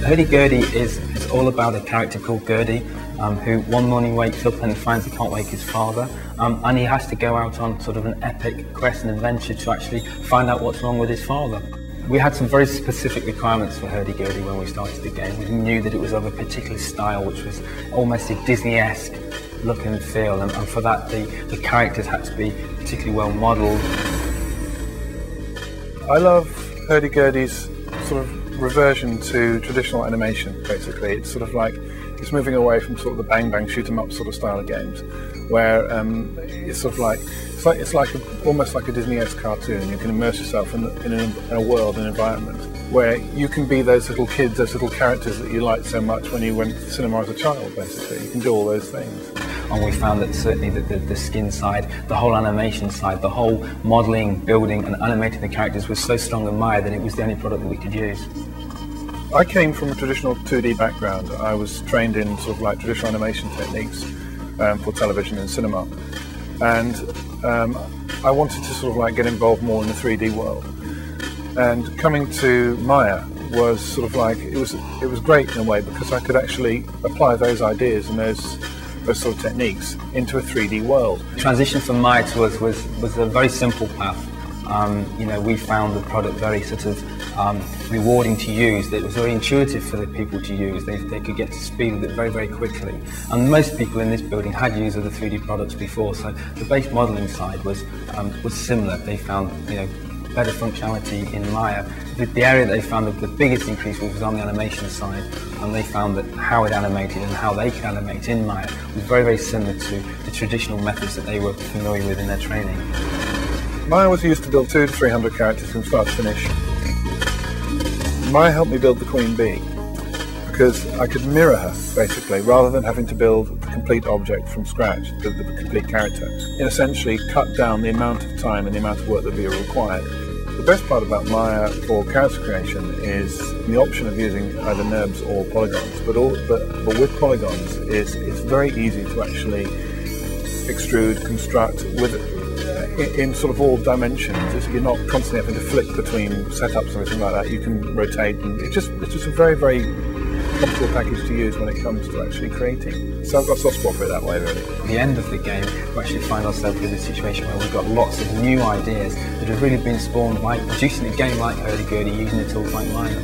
Herdy-gerdy is all about a character called Gerdy, who one morning wakes up and he finds he can't wake his father, and he has to go out on sort of an epic quest and adventure to actually find out what's wrong with his father. We had some very specific requirements for Herdy-gerdy when we started the game. We knew that it was of a particular style, which was almost a Disney-esque look and feel, and for that the characters had to be particularly well modelled. I love Herdy-gerdy's sort of reversion to traditional animation, basically. It's sort of like, it's moving away from sort of the bang bang shoot 'em up sort of style of games, where it's sort of like, almost like a Disney-esque cartoon. You can immerse yourself in a world, an environment, where you can be those little kids, those little characters that you liked so much when you went to the cinema as a child, basically. You can do all those things. And we found that certainly the skin side, the whole animation side, the whole modelling, building and animating the characters was so strong in Maya that it was the only product that we could use. I came from a traditional 2D background. I was trained in sort of like traditional animation techniques for television and cinema. And I wanted to sort of like get involved more in the 3D world. And coming to Maya was sort of like, it was great in a way, because I could actually apply those ideas and those sort of techniques into a 3D world. The transition from Maya to us was a very simple path. We found the product very sort of rewarding to use. It was very intuitive for the people to use. They could get to speed with it very, very quickly. And most people in this building had used other 3D products before, so the base modelling side was similar. They found better functionality in Maya. The area that they found the biggest increase was on the animation side, and they found that how it animated and how they could animate in Maya was very, very similar to the traditional methods that they were familiar with in their training. Maya was used to build 200 to 300 characters from start to finish. Maya helped me build the Queen Bee, because I could mirror her, basically, rather than having to build the complete object from scratch, the complete character, and essentially cut down the amount of time and the amount of work that would be required. The best part about Maya for character creation is the option of using either NURBS or polygons, but with polygons it's very easy to actually extrude, construct in sort of all dimensions. You're not constantly having to flick between setups or anything like that. You can rotate, and it's just a very, very comfortable package to use when it comes to actually creating. So I've got a soft spot for it that way, really. At the end of the game, we actually find ourselves in a situation where we've got lots of new ideas that have really been spawned by producing a game like Herdy-gerdy using a tool like Maya.